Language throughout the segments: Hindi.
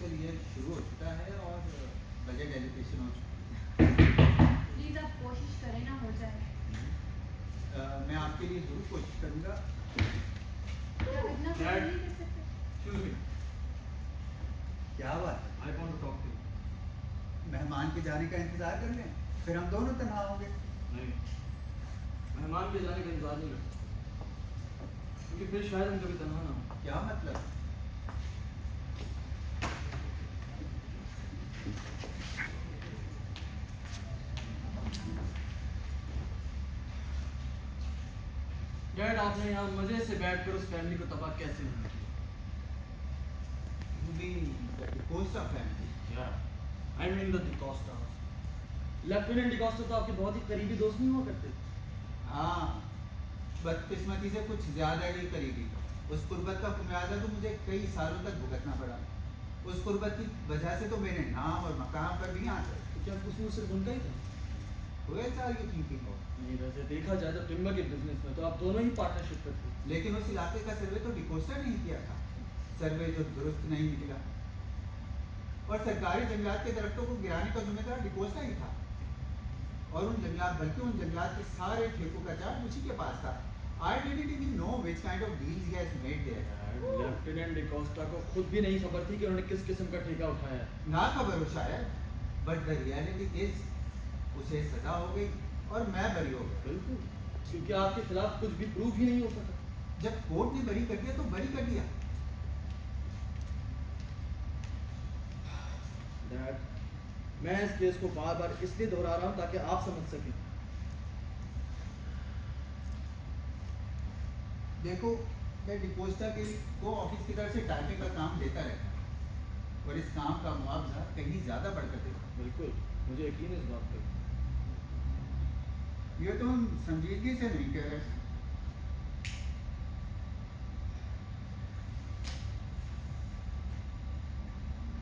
फाइनेंशियल ईयर शुरू हो चुका है और बजट एलोकेशन हो चुका प्लीज़ आप कोशिश करें ना हो जाए। है। मैं आपके लिए ज़रूर कोशिश करूँगा। क्या इतना कुछ Dad. नहीं कर सकते? Excuse me. क्या बात है? I want to talk to you. मेहमान के जाने का इंतज़ार कर लें, फिर हम दोनों तन्हा होंगे। नहीं, मेहमान के जाने का इंतजार नहीं कर सकते, क्योंकि फिर शायद हम कभी तन्हा ना हो। क्या मतलब? डैड, आपने यहाँ मजे से बैठकर उस फैमिली को तबाह कैसे होने दिया? You mean the Costa family? Yeah, I mean the DeCostas. Lieutenant D'Costa तो आपके बहुत ही करीबी दोस्त नहीं हुआ करते? हाँ, बदकिस्मती से कुछ ज़्यादा ही करीबी। उस कुर्बत का खुमियाजा तो मुझे कई सालों तक भुगतना पड़ा। उस कुर्बत की वजह से तो मेरे नाम और मकाम पर भी आते। तो क्या कसूर सिर्फ उनका ही था? Where are you thinking of? नहीं, वैसे देखा जाए तो टिम्बर के बिजनेस में तो आप दोनों ही पार्टनरशिप पर थे। लेकिन उस इलाके का सर्वे तो डिकोस्टा नहीं किया था। सर्वे जो दुरुस्त नहीं निकला और सरकारी जंगलात के दरख्तों को गिराने का जिम्मेदार डिकोस्टा ही था। और उन जंगलात के सारे ठेकों का चार्ज उसी के पास था। I didn't even know which kind of deals he has made there. Lieutenant D'Costa को खुद भी नहीं खबर थी कि उन्होंने किस किस्म का ठेका उठाया है। ना खबर हो शायद, but the reality is उसे सजा हो गई और मैं बरी हो गया। बिल्कुल, क्योंकि आपके खिलाफ कुछ भी प्रूफ ही नहीं हो सका। जब कोर्ट ने बरी कर दिया तो बरी कर दिया। डैड, मैं इस केस को बार बार इसलिए दोहरा रहा हूँ ताकि आप समझ सकें। देखो, मैं डिकोस्टा को ऑफिस की तरफ से टाइपिंग का काम देता रहता और इस काम का मुआवजा कहीं ज़्यादा बढ़कर देता। बिल्कुल, मुझे यकीन है इस बात पर। ये तो हम संजीदगी से नहीं कह रहे।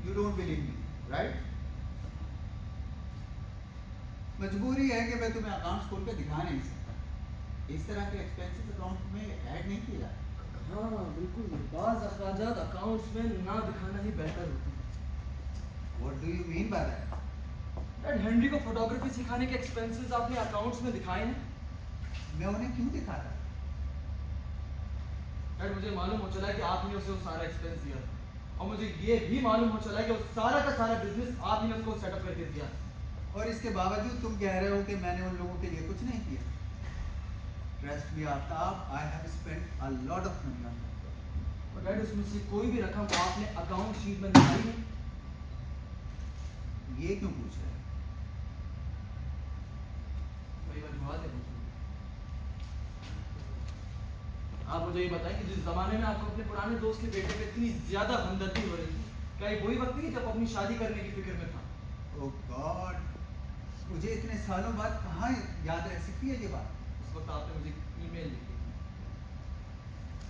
You don't believe me, right? मजबूरी है कि मैं तुम्हें अकाउंट्स खोल कर दिखा नहीं सकता। इस तरह के एक्सपेंसेस अकाउंट में ऐड नहीं किया। हाँ बिल्कुल, बाज़ अखराजात अकाउंट्स में ना दिखाना ही बेहतर होता है। What do you mean by that? Dad, Henry को फोटोग्राफी सिखाने के एक्सपेंसेस आपने अकाउंट्स में दिखाए हैं? मैं उन्हें क्यों दिखाता? डैड, मुझे मालूम हो चला है कि आपने उसे वो सारा एक्सपेंस दिया और मुझे ये भी मालूम हो चला है कि वो सारा का सारा बिजनेस आपने उसको सेटअप करके दिया। और इसके बावजूद तुम कह रहे हो कि मैंने उन लोगों के लिए कुछ नहीं किया। Trust me, Aftab, I have spent a lot of money on that. और डैड, उसमें से कोई भी रकम आपने अकाउंट शीट में दिखाई नहीं। ये क्यों पूछ रहे हो? वही वजूहत है। आप मुझे ये बताएं कि जिस जमाने में आपको अपने पुराने दोस्त के बेटे पे इतनी ज्यादा हमदर्दी हो रही थी, क्या ये वही वक्त नहीं जब अपनी शादी करने की फिक्र में था? Oh God, मुझे इतने सालों बाद कहाँ याद रह सकती है ये बात? उस वक्त आपने मुझे ईमेल लिखी थी।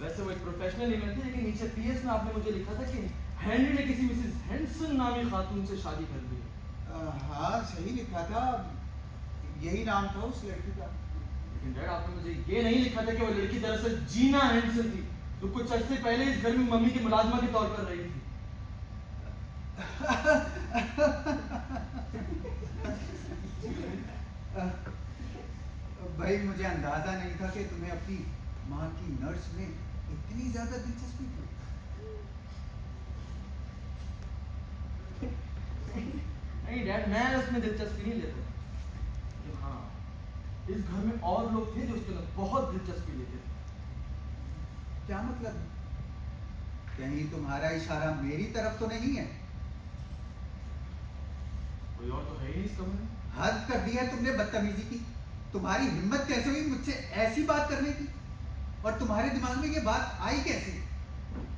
वैसे वो एक प्रोफेशनल ईमेल थी, लेकिन नीचे पीएस में आपने मुझे लिखा था कि हेनरी ने किसी मिसेस हेंसन नामी खातून से शादी कर ली। हाँ, सही लिखा था। यही नाम था उस लड़की का। लेकिन डैड, आपने मुझे ये नहीं लिखा था कि वो लड़की दरअसल जीना हेंसन थी, जो कुछ अर्से पहले इस घर में मम्मी की मुलाजमा के तौर पर रही थी। भाई, मुझे अंदाजा नहीं था कि तुम्हें अपनी माँ की नर्स में इतनी ज्यादा दिलचस्पी थी। नहीं डैड, मैं उसमें दिलचस्पी नहीं लेता। लेकिन हाँ, इस घर में और लोग थे जो उसमें बहुत दिलचस्पी लेते थे। क्या मतलब? कहीं तुम्हारा इशारा मेरी तरफ तो नहीं है? कोई और तो है ही नहीं इस कमरे में। हद कर दी है तुमने बदतमीजी की। तुम्हारी हिम्मत कैसे हुई मुझसे ऐसी बात करने की? और तुम्हारे दिमाग में ये बात आई कैसे?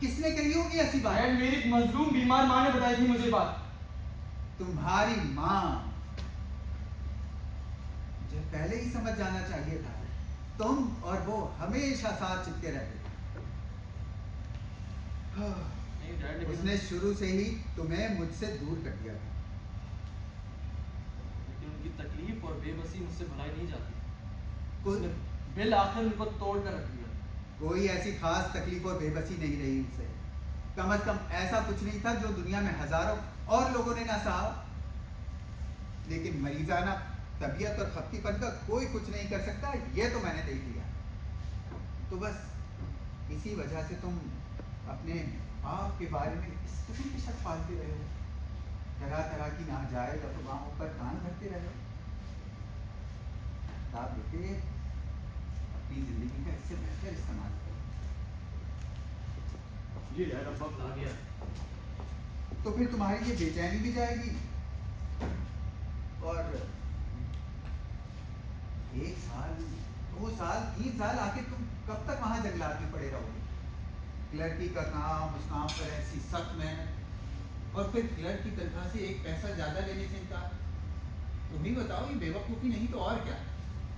किसने कही होगी ऐसी बात? डैड, मेरी मजलूम बीमार माँ ने बताई थी मुझे बात। तुम्हारी माँ? मुझे पहले ही समझ जाना चाहिए था। तुम और वो हमेशा साथ चिपके रहते थे। नहीं डैड, लेकिन उसने शुरू से ही तुम्हें मुझसे दूर कर दिया था। उनकी तकलीफ और बेबसी मुझसे भुलाई नहीं जाती। कोई उसने बिल आखिर उनको तोड़ कर रख दिया। कोई ऐसी खास तकलीफ और बेबसी नहीं रही उनसे। कम से कम ऐसा कुछ नहीं था जो दुनिया में हजारों और लोगों ने ना सहा। लेकिन मरीजाना तबीयत और खपतीपन का कोई कुछ नहीं कर सकता, ये तो मैंने देख लिया। तो बस इसी वजह से तुम अपने आप के बारे में इस किस्म की शक पालते रहे हो, तरह तरह की नाजायज अफवाहों पर कान भरते रहे हो। आप बेटे अपनी जिंदगी का इससे बेहतर इस्तेमाल करो। जी डैड, अब वक्त आ गया। तो फिर तुम्हारी ये बेचैनी भी जाएगी, और 1 साल 2 साल 3 साल आखिर तुम कब तक वहां जंगलात में पड़े रहोगे? क्लर्की का काम, उस काम पर ऐसी सख्त मेहनत, और फिर क्लर्क की तनख्वाह से 1 पैसा ज्यादा लेने से इनकार। तुम ही बताओ, ये बेवकूफ़ी नहीं तो और क्या?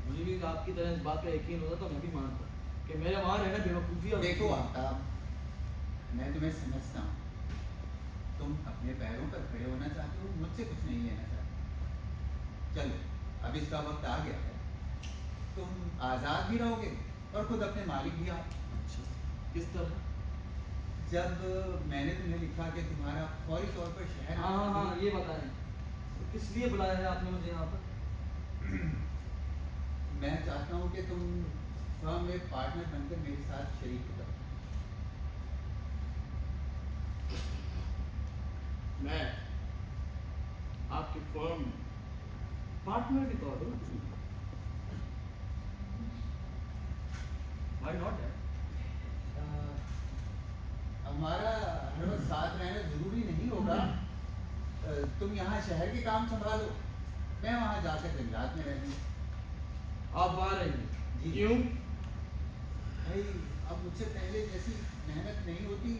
मुझे भी आपकी तरह इस बात का यकीन होता तो मैं भी मानता कि मेरे वहाँ रहना बेवकूफ़ी और देखो आफ्ताब, मैं तुम्हें समझता हूँ, तुम अपने पैरों पर खड़े होना चाहते हो, मुझसे कुछ नहीं लेना चाहते। चलो अब इसका वक्त आ गया है, तुम आज़ाद भी रहोगे और खुद अपने मालिक भी आप। अच्छा, किस तरह? जब मैंने तुम्हें लिखा कि तुम्हारा फौरी तौर पर शहर हाँ हाँ हाँ, ये बताएं तो किस लिए बुलाया है आपने मुझे यहाँ पर? मैं चाहता हूँ कि तुम फर्म में पार्टनर बनकर मेरे साथ शरीक हो जाओ। मैं आपके फर्म में पार्टनर के तौर पर? Why not that? हमारा हर वक्त साथ रहना जरूरी नहीं होगा। तुम यहाँ शहर के काम संभालो, मैं वहाँ जाकर जंगलात में रहूँ। आप वहाँ रहेंगे? जी। क्यों? भाई अब मुझसे पहले जैसी मेहनत नहीं होती,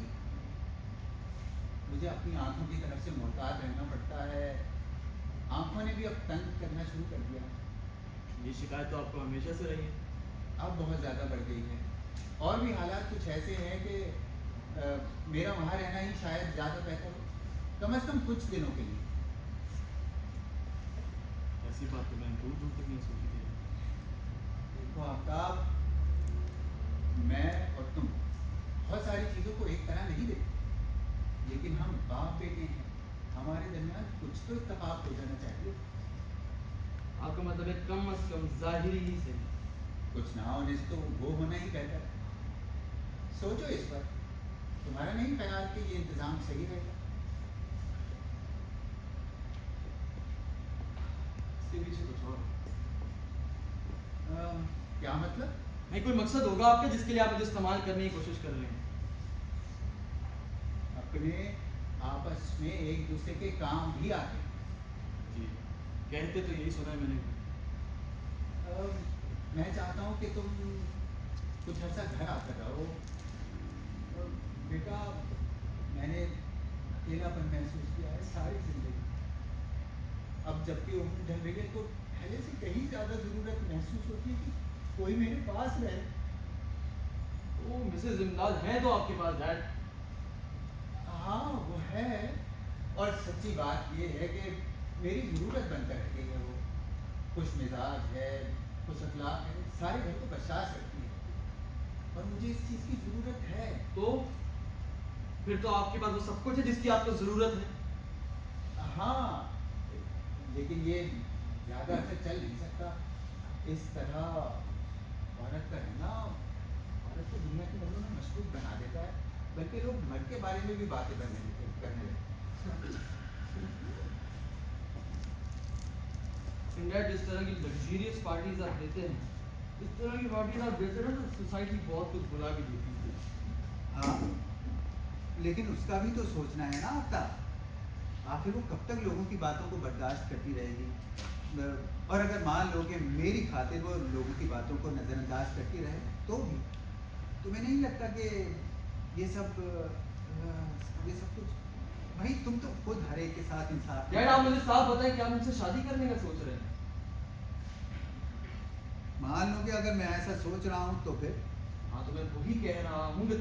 मुझे अपनी आंखों की तरफ से मोहताज रहना पड़ता है। आंखों ने भी अब तंग करना शुरू कर दिया। ये शिकायत तो आपको हमेशा से रही है। अब बहुत ज़्यादा बढ़ गई है, और भी हालात कुछ ऐसे हैं कि मेरा वहाँ रहना ही शायद ज़्यादा बेहतर हो, कम से कम कुछ दिनों के लिए। ऐसी बात तो मैंने दूर दूर तक नहीं सोची थी। देखो आफ्ताब, मैं और तुम बहुत सारी चीज़ों को एक तरह नहीं देखते, लेकिन हम बाप बेटे हैं, हमारे दरमियान कुछ तो इत्तेफाक हो जाना चाहिए। आपका मतलब है कम से कम जाहिरी ही सही। कुछ ना होने से तो वो होना ही बेहतर है। सोचो इस पर, तुम्हारा नहीं ख्याल कि ये इंतज़ाम सही रहेगा? इसके पीछे कुछ और क्या मतलब? नहीं, कोई मकसद होगा आपका जिसके लिए आप मुझे इस्तेमाल करने की कोशिश कर रहे हैं। अपने आपस में एक दूसरे के काम भी आते हैं। जी, कहते तो यही सुना है मैंने। मैं चाहता हूँ कि तुम कुछ ऐसा घर आकर रहो। बेटा, मैंने अकेलापन महसूस किया है सारी जिंदगी। अब जबकि उम्र ढल रही है तो पहले से कहीं ज़्यादा ज़रूरत महसूस होती है कि कोई मेरे पास रहे। ओ मिसेज इमदाद हैं तो आपके पास डैड? हाँ वो है, और सच्ची बात ये है कि मेरी ज़रूरत बनकर रह गई है। वो खुश मिजाज है, खुश अखलाक है, सारे घर को बर्दाश्त करती है, और मुझे इस चीज़ की ज़रूरत है। तो फिर तो आपके पास वो सब कुछ है जिसकी आपको ज़रूरत है। हाँ, लेकिन ये ज़्यादा अर्से चल नहीं सकता। इस तरह औरत का रहना औरत को दुनिया की नज़रों में मशहूर बना देता है, बल्कि लोग मर्द के बारे में भी बातें करने लगे। इंडिया जिस तरह की लग्जरियस पार्टीज आप देते हैं, इस तरह की पार्टीज आप देते हैं तो सोसाइटी बहुत कुछ बुला के देती है। हाँ, लेकिन उसका भी तो सोचना है ना आपका। आखिर वो कब तक लोगों की बातों को बर्दाश्त करती रहेगी? और अगर मान लो कि मेरी खातिर वो लोगों की बातों को नज़रअंदाज करती रहे तो भी तुम्हें नहीं लगता कि ये सब कुछ, भाई तुम तो खुद हर एक के साथ इंसाफ। डैड, आप मुझे साफ बताएं कि आप मुझसे शादी करने का सोच रहे हैं? मान लो कि अगर मैं ऐसा सोच रहा हूँ तो फिर? हाँ, तो मैं वही कह रहा हूँ कि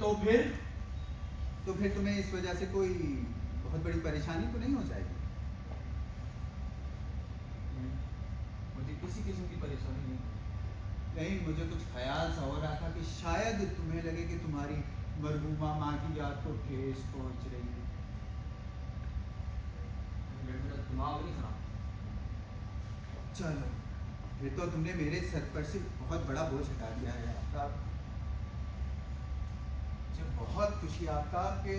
तो फिर तुम्हें इस वजह से कोई बहुत बड़ी परेशानी तो नहीं हो जाएगी? मुझे किसी किस्म की परेशानी नहीं। नहीं, मुझे कुछ ख्याल सा हो रहा था कि शायद तुम्हें लगे कि तुम्हारी मरहूमा माँ की याद को ठेस पहुंच रही है। मेरा दिमाग नहीं खराब। चलो, ये तो तुमने मेरे सर पर से बहुत बड़ा बोझ हटा दिया है आपका। मुझे बहुत खुशी है आपका कि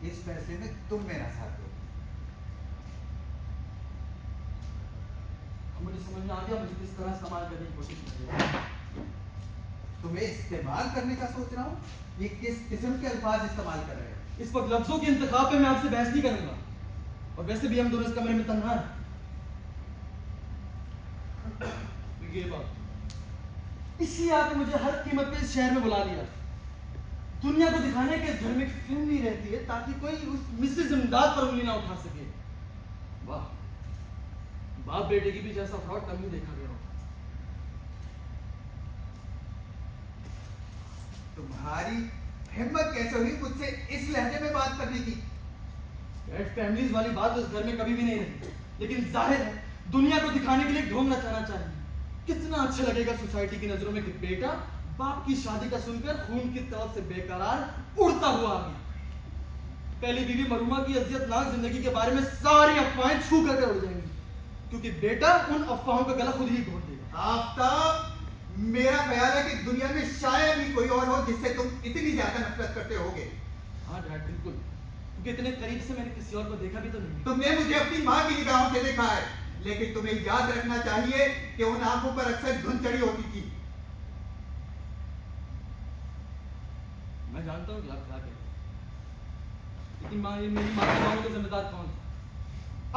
इस फैसले में तुम मेरा साथ दो। मुझे समझ में आ गया मुझे किस तरह इस्तेमाल करने की कोशिश कर रही है। तुम्हें इस्तेमाल करने का सोच रहा हूँ? ये किस किस्म के अल्फाज इस्तेमाल कर रहे हो? इस वक्त लफ्जों के इंतखाब पे मैं आपसे बहस नहीं करूंगा, और वैसे भी हम दोनों इस कमरे में तन्हा हैं। ये बात इसलिए आपने मुझे हर कीमत पे इस शहर में बुला लिया, दुनिया को दिखाने के इस घर में एक फिल्म नहीं रहती है ताकि कोई उस मिसेज इमदाद पर उंगली ना उठा सके। वाह, बाप बेटे की भी जैसा फ्रॉड कभी देखा गया हो। तुम्हारी हिम्मत कैसे हुई मुझसे इस लहजे में बात करने की? फैमिलीज वाली बात उस घर में कभी भी नहीं रही, लेकिन जाहिर है दुनिया को दिखाने के लिए ढोंग नचाना चाहिए। कितना अच्छा लगेगा सोसाइटी की नजरों में कि बेटा बाप की शादी का सुनकर खून की तरफ से बेकरार उड़ता हुआ आ गया। पहली बीवी मरूमा की अज़ियतनाक जिंदगी के बारे में सारी अफवाहें छू करके उड़ जाएंगी, क्योंकि बेटा उन अफवाहों का गला खुद ही घोट देगा। आफ्ताब, मेरा ख्याल है कि दुनिया में शायद ही कोई और हो जिससे तुम इतनी ज्यादा नफरत करते होगे। हाँ डैड, बिल्कुल, क्योंकि इतने करीब से मैंने किसी और को देखा भी तो नहीं। तुमने मुझे अपनी माँ की निगाहों से देखा है, लेकिन तुम्हें याद रखना चाहिए कि उन आंखों पर अक्सर धुंध चढ़ी होती थी। मैं जानता हूँ कि आप क्या कहते हैं, लेकिन मेरी माँ के मामलों का जिम्मेदार कौन था?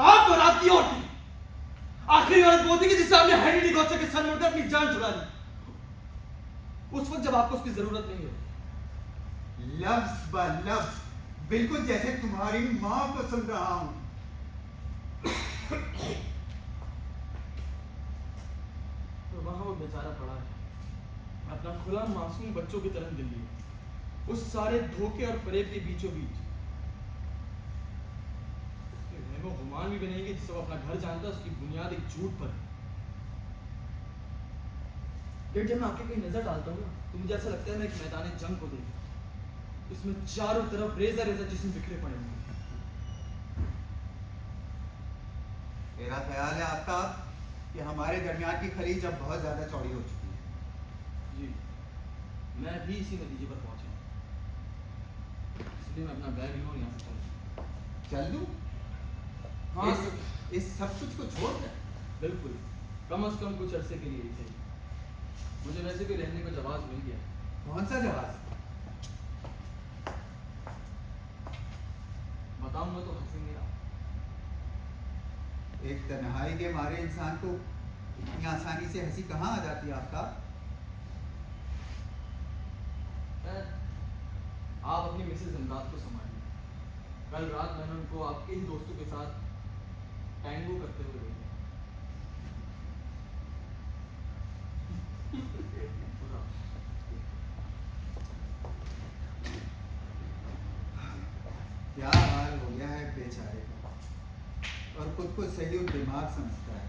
आप और आपकी और थी। आखिरी औरत वो थी कि जिससे आपने हेनरी गौचर के सर मुड़कर अपनी जान छुड़ा ली, उस वक्त जब आपको उसकी जरूरत नहीं है। लफ्ज ब लफ्ज, बिल्कुल जैसे तुम्हारी माँ को सुन रहा हूं। तो वहां वो बेचारा पड़ा है, अपना खुला मासूम बच्चों की तरह दिल लिए, उस सारे धोखे और फरेब के बीचों बीच। वो गुमान भी बनेंगे जिससे वो अपना घर जानता है, उसकी बुनियाद एक झूठ पर है। जब मैं आपके कहीं नजर डालता हूँ ना, तो मुझे ऐसा लगता है मैं एक मैदान जंग को देखता हूँ, इसमें चारों तरफ रेजा रेजा जिस्म बिखरे पड़े हैं। मेरा ख्याल है आपका कि हमारे दरमियान की खलीज अब बहुत ज्यादा चौड़ी हो चुकी है। जी, मैं भी इसी नतीजे पर पहुंचा, इसलिए मैं अपना बैग लूँ यहाँ से चल दूं? हाँ, इस सब कुछ को छोड़ कर। बिल्कुल, कम से कम कुछ अरसे के लिए ही थे। मुझे वैसे भी रहने को जवाब मिल गया। कौन सा जवाब? बताऊंगा तो हंसेंगे आप। एक तन्हाई के मारे इंसान को इतनी आसानी से हंसी कहाँ आ जाती है आपका? आप अपनी मिसेज इमदाद को संभालिए। कल रात मैंने उनको आपके ही दोस्तों के साथ टैंगो करते हुए देखा। क्या हाल हो गया है बेचारे का, और खुद को सही दिमाग समझता है।